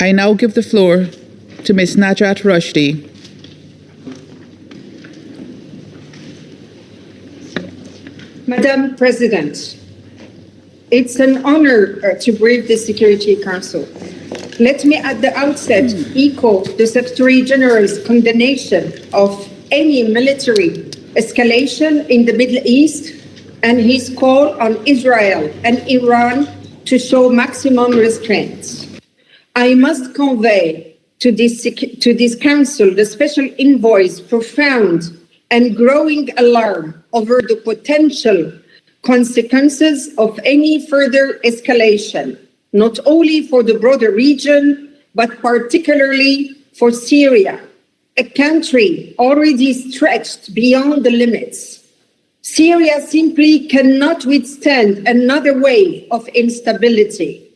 I now give the floor to Ms. Najat Rochdi. Madam President, it's an honor to brief the Security Council. Let me at the outset echo the Secretary General's condemnation of any military escalation in the Middle East and his call on Israel and Iran to show maximum restraint. I must convey to this Council the Special Envoy's profound and growing alarm over the potential consequences of any further escalation, not only for the broader region, but particularly for Syria, a country already stretched beyond the limits. Syria simply cannot withstand another wave of instability.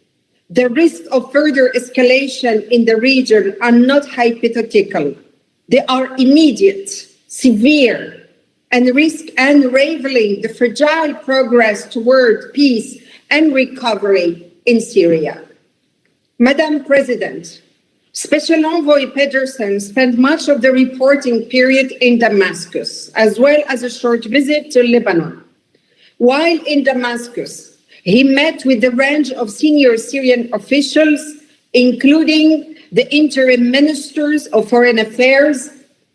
The risks of further escalation in the region are not hypothetical. They are immediate, severe, and risk unraveling the fragile progress toward peace and recovery in Syria. Madam President, Special Envoy Pedersen spent much of the reporting period in Damascus, as well as a short visit to Lebanon. While in Damascus, he met with a range of senior Syrian officials, including the interim ministers of Foreign Affairs,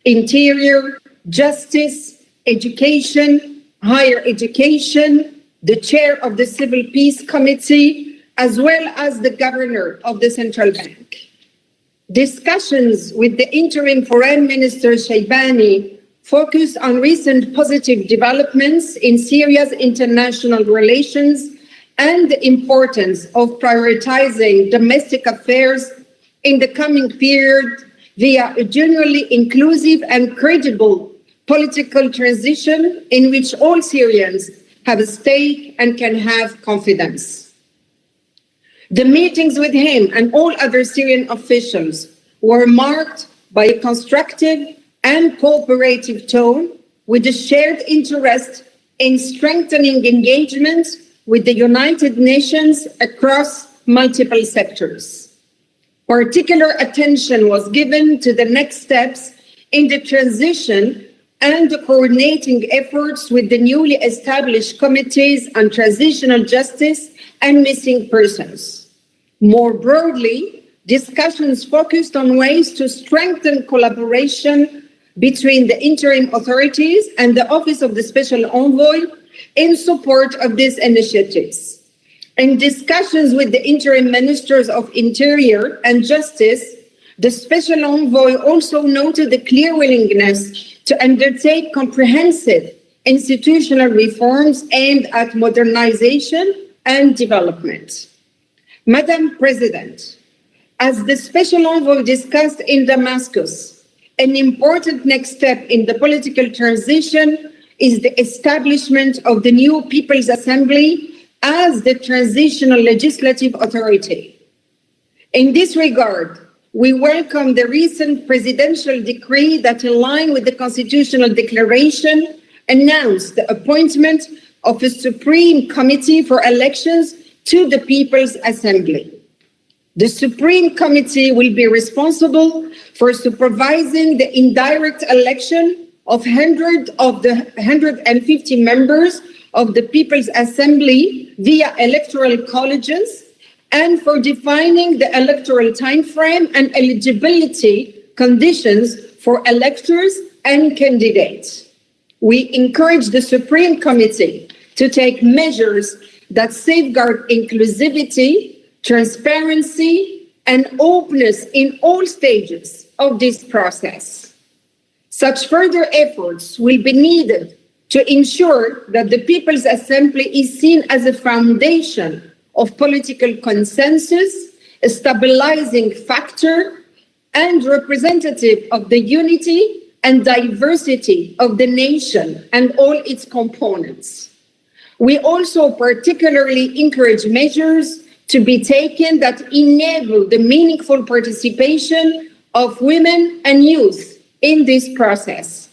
Interior, Justice, Education, Higher Education, the chair of the Civil Peace Committee, as well as the governor of the Central Bank. Discussions with the interim Foreign Minister Shaybani focused on recent positive developments in Syria's international relations and the importance of prioritizing domestic affairs in the coming period via a genuinely inclusive and credible political transition in which all Syrians have a stake and can have confidence. The meetings with him and all other Syrian officials were marked by a constructive and cooperative tone with a shared interest in strengthening engagement with the United Nations across multiple sectors. Particular attention was given to the next steps in the transition and the coordinating efforts with the newly established committees on transitional justice and missing persons. More broadly, discussions focused on ways to strengthen collaboration between the interim authorities and the Office of the Special Envoy in support of these initiatives. In discussions with the interim ministers of Interior and Justice, the Special Envoy also noted a clear willingness to undertake comprehensive institutional reforms aimed at modernization and development. Madam President, as the Special Envoy discussed in Damascus, an important next step in the political transition is the establishment of the new People's Assembly as the transitional legislative authority. In this regard, we welcome the recent presidential decree that, in line with the constitutional declaration, announced the appointment of a Supreme Committee for Elections to the People's Assembly. The Supreme Committee will be responsible for supervising the indirect election of 100 of the 150 members of the People's Assembly via electoral colleges, and for defining the electoral timeframe and eligibility conditions for electors and candidates. We encourage the Supreme Committee to take measures that safeguard inclusivity, transparency, and openness in all stages of this process. Such further efforts will be needed to ensure that the People's Assembly is seen as a foundation of political consensus, a stabilizing factor, and representative of the unity and diversity of the nation and all its components. We also particularly encourage measures to be taken that enable the meaningful participation of women and youth in this process.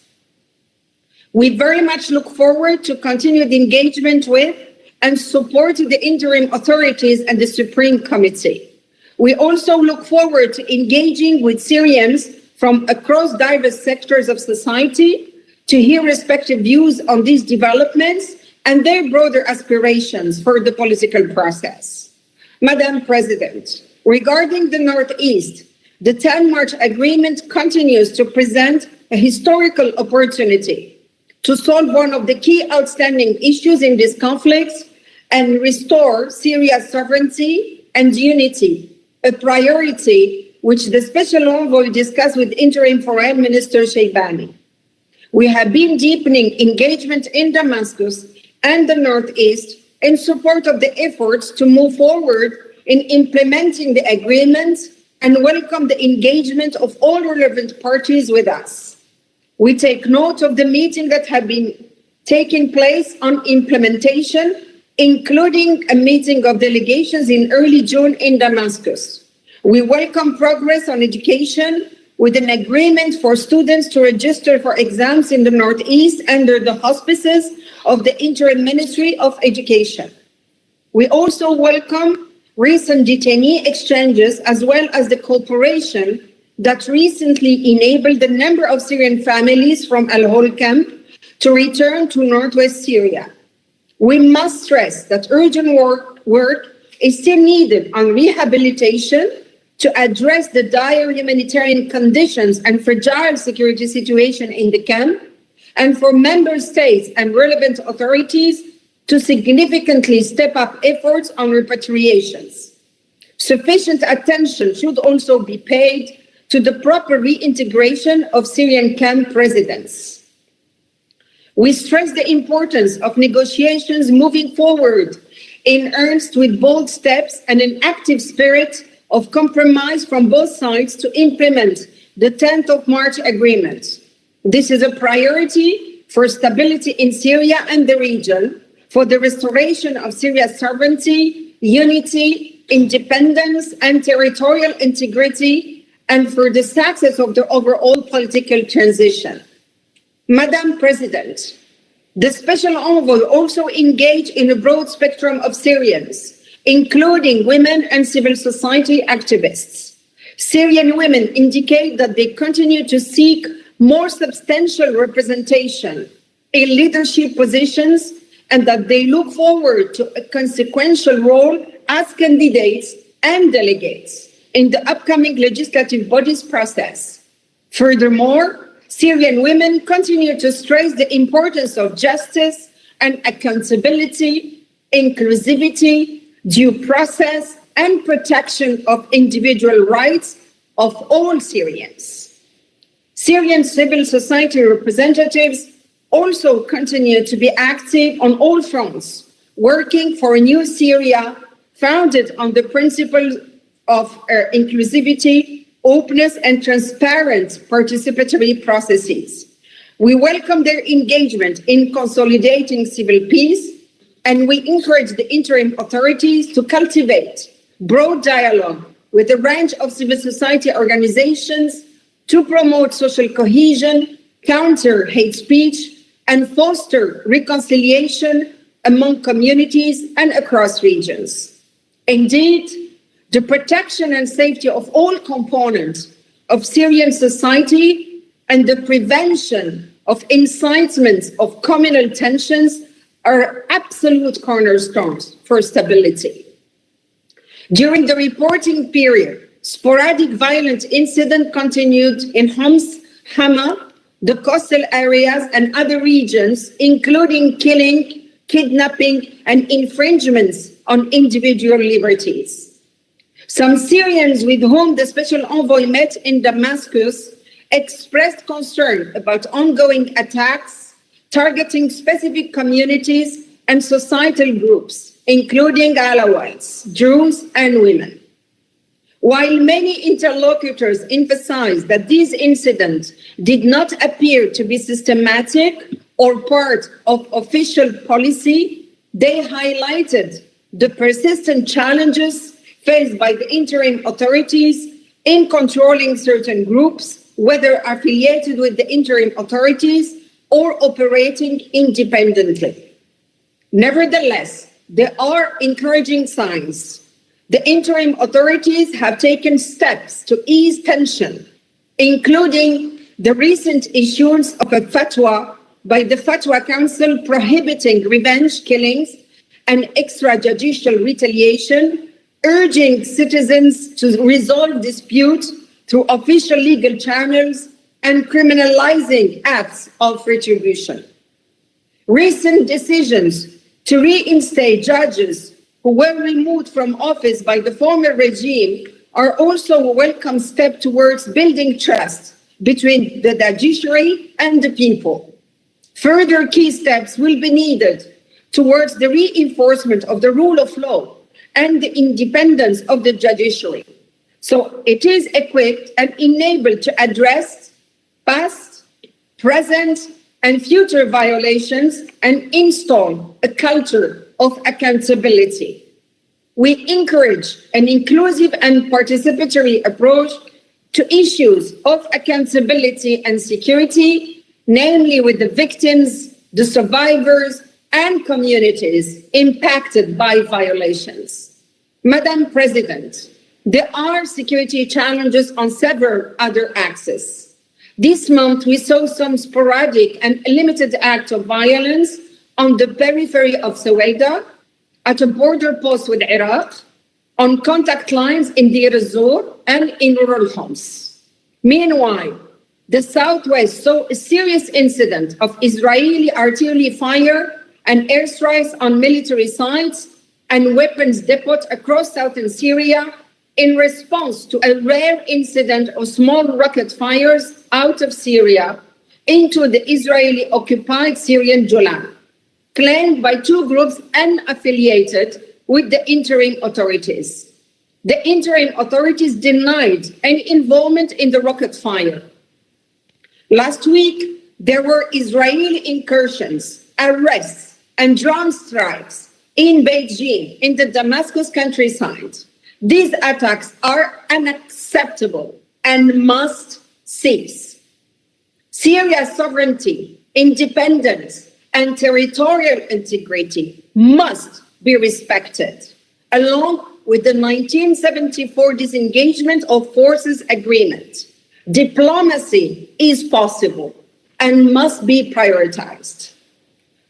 We very much look forward to continued engagement with and support the interim authorities and the Supreme Committee. We also look forward to engaging with Syrians from across diverse sectors of society to hear respective views on these developments and their broader aspirations for the political process. Madam President, regarding the Northeast, the 10 March agreement continues to present a historical opportunity to solve one of the key outstanding issues in this conflict and restore Syria's sovereignty and unity, a priority which the Special Envoy discussed with Interim Foreign Minister Shaybani. We have been deepening engagement in Damascus and the Northeast in support of the efforts to move forward in implementing the agreement and welcome the engagement of all relevant parties with us. We take note of the meeting that have been taking place on implementation, including a meeting of delegations in early June in Damascus. We welcome progress on education with an agreement for students to register for exams in the Northeast under the auspices of the Interim Ministry of Education. We also welcome recent detainee exchanges as well as the cooperation that recently enabled a number of Syrian families from Al-Hol camp to return to Northwest Syria. We must stress that urgent work is still needed on rehabilitation to address the dire humanitarian conditions and fragile security situation in the camp, and for member states and relevant authorities to significantly step up efforts on repatriations. Sufficient attention should also be paid to the proper reintegration of Syrian camp residents. We stress the importance of negotiations moving forward in earnest with bold steps and an active spirit of compromise from both sides to implement the 10th of March agreement. This is a priority for stability in Syria and the region, for the restoration of Syria's sovereignty, unity, independence, and territorial integrity, and for the success of the overall political transition. Madam President, the Special Envoy also engaged in a broad spectrum of Syrians, including women and civil society activists. Syrian women indicate that they continue to seek more substantial representation in leadership positions and that they look forward to a consequential role as candidates and delegates in the upcoming legislative bodies process. Furthermore, Syrian women continue to stress the importance of justice and accountability, inclusivity, due process, and protection of individual rights of all Syrians. Syrian civil society representatives also continue to be active on all fronts, working for a new Syria founded on the principles of inclusivity, openness, and transparent participatory processes. We welcome their engagement in consolidating civil peace, and we encourage the interim authorities to cultivate broad dialogue with a range of civil society organizations to promote social cohesion, counter hate speech, and foster reconciliation among communities and across regions. Indeed, the protection and safety of all components of Syrian society and the prevention of incitements of communal tensions are absolute cornerstones for stability. During the reporting period, sporadic violent incidents continued in Homs, Hama, the coastal areas, and other regions, including killing, kidnapping, and infringements on individual liberties. Some Syrians with whom the Special Envoy met in Damascus expressed concern about ongoing attacks targeting specific communities and societal groups, including Alawites, Jews, and women. While many interlocutors emphasized that these incidents did not appear to be systematic or part of official policy, they highlighted the persistent challenges faced by the interim authorities in controlling certain groups, whether affiliated with the interim authorities or operating independently. Nevertheless, there are encouraging signs. The interim authorities have taken steps to ease tension, including the recent issuance of a fatwa by the Fatwa Council prohibiting revenge killings and extrajudicial retaliation, urging citizens to resolve disputes through official legal channels and criminalizing acts of retribution. Recent decisions to reinstate judges who were removed from office by the former regime are also a welcome step towards building trust between the judiciary and the people. Further key steps will be needed towards the reinforcement of the rule of law and the independence of the judiciary, so it is equipped and enabled to address past, present, and future violations and install a culture of accountability. We encourage an inclusive and participatory approach to issues of accountability and security, namely with the victims, the survivors, and communities impacted by violations. Madam President, there are security challenges on several other axes. This month, we saw some sporadic and limited acts of violence on the periphery of Saweda, at a border post with Iraq, on contact lines in Deir ez-Zor and in rural homes. Meanwhile, the Southwest saw a serious incident of Israeli artillery fire and airstrikes on military sites and weapons depots across southern Syria in response to a rare incident of small rocket fires out of Syria into the Israeli-occupied Syrian Golan, claimed by two groups unaffiliated with the interim authorities. The interim authorities denied any involvement in the rocket fire. Last week, there were Israeli incursions, arrests, and drone strikes in Beijing, in the Damascus countryside. These attacks are unacceptable and must cease. Syria's sovereignty, independence, and territorial integrity must be respected, along with the 1974 disengagement of forces agreement. Diplomacy is possible and must be prioritized.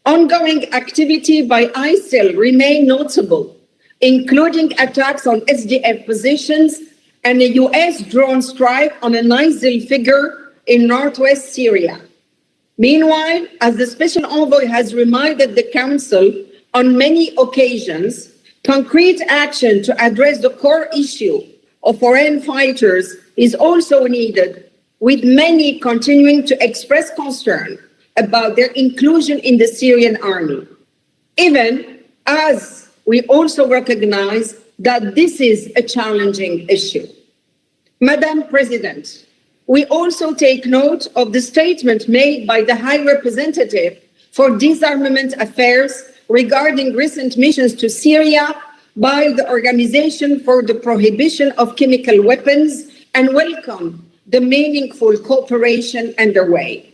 Ongoing activity by ISIL remain notable, including attacks on SDF positions and a US drone strike on an ISIL figure in northwest Syria. Meanwhile, as the Special Envoy has reminded the Council on many occasions, concrete action to address the core issue of foreign fighters is also needed, with many continuing to express concern about their inclusion in the Syrian army, even as we also recognize that this is a challenging issue. Madam President, we also take note of the statement made by the High Representative for Disarmament Affairs regarding recent missions to Syria by the Organization for the Prohibition of Chemical Weapons, and welcome the meaningful cooperation underway.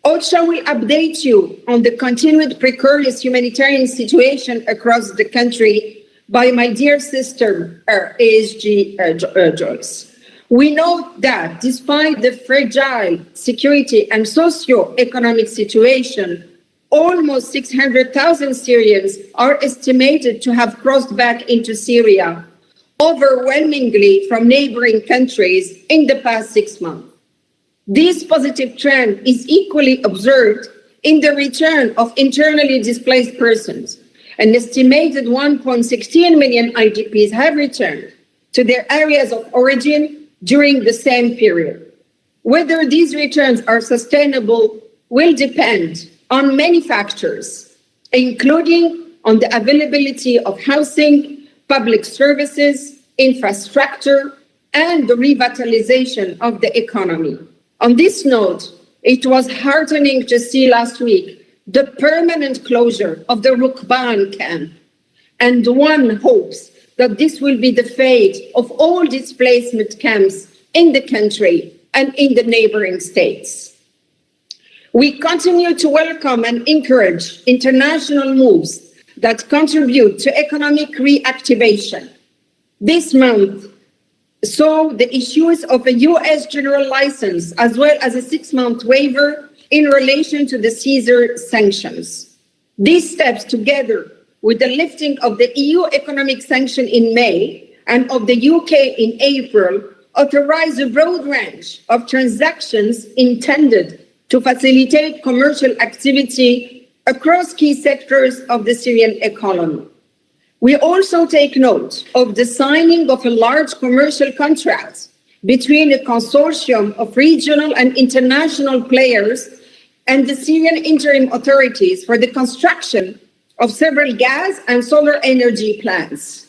OCHA will update you on the continued precarious humanitarian situation across the country by my dear sister, ASG Joyce. We know that despite the fragile security and socio-economic situation, almost 600,000 Syrians are estimated to have crossed back into Syria, overwhelmingly from neighboring countries in the past 6 months. This positive trend is equally observed in the return of internally displaced persons. An estimated 1.16 million IDPs have returned to their areas of origin during the same period. Whether these returns are sustainable will depend on many factors, including on the availability of housing, public services, infrastructure, and the revitalization of the economy. On this note, it was heartening to see last week the permanent closure of the Rukban camp, and one hopes that this will be the fate of all displacement camps in the country and in the neighboring states. We continue to welcome and encourage international moves that contribute to economic reactivation, this month saw the issuance of a U.S. general license as well as a 6-month waiver in relation to the Caesar sanctions. These steps, together with the lifting of the EU economic sanction in May and of the UK in April, authorize a broad range of transactions intended to facilitate commercial activity across key sectors of the Syrian economy. We also take note of the signing of a large commercial contract between a consortium of regional and international players and the Syrian interim authorities for the construction of several gas and solar energy plants.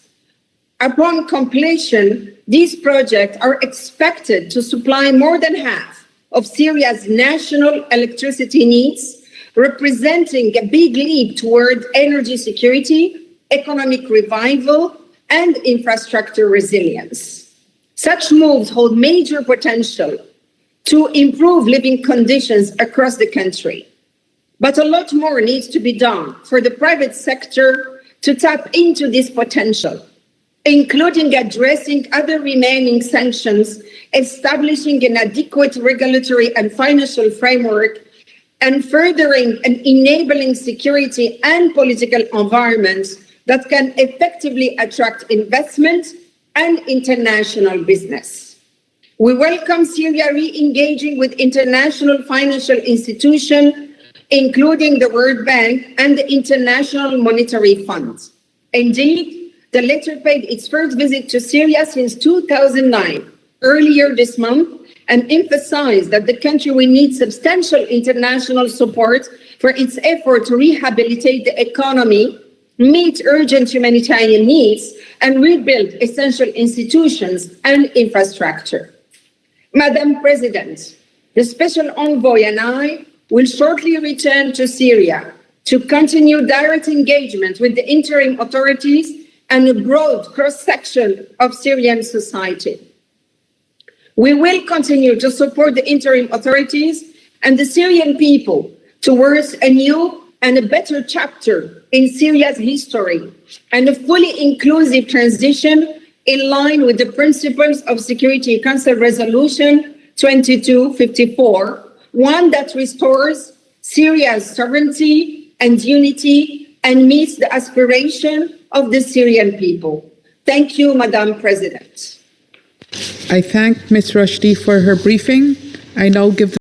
Upon completion, these projects are expected to supply more than half of Syria's national electricity needs, representing a big leap toward energy security, economic revival, and infrastructure resilience. Such moves hold major potential to improve living conditions across the country. But a lot more needs to be done for the private sector to tap into this potential, including addressing other remaining sanctions, establishing an adequate regulatory and financial framework, and furthering and enabling security and political environments that can effectively attract investment and international business. We welcome Syria re-engaging with international financial institutions, including the World Bank and the International Monetary Fund. Indeed, the latter paid its first visit to Syria since 2009, earlier this month, and emphasized that the country will need substantial international support for its effort to rehabilitate the economy, meet urgent humanitarian needs, and rebuild essential institutions and infrastructure. Madam President, the Special Envoy and I will shortly return to Syria to continue direct engagement with the interim authorities and a broad cross-section of Syrian society. We will continue to support the interim authorities and the Syrian people towards a new and a better chapter in Syria's history and a fully inclusive transition in line with the principles of Security Council Resolution 2254, one that restores Syria's sovereignty and unity and meets the aspiration of the Syrian people. Thank you, Madam President. I thank Ms. Rochdi for her briefing. I now give the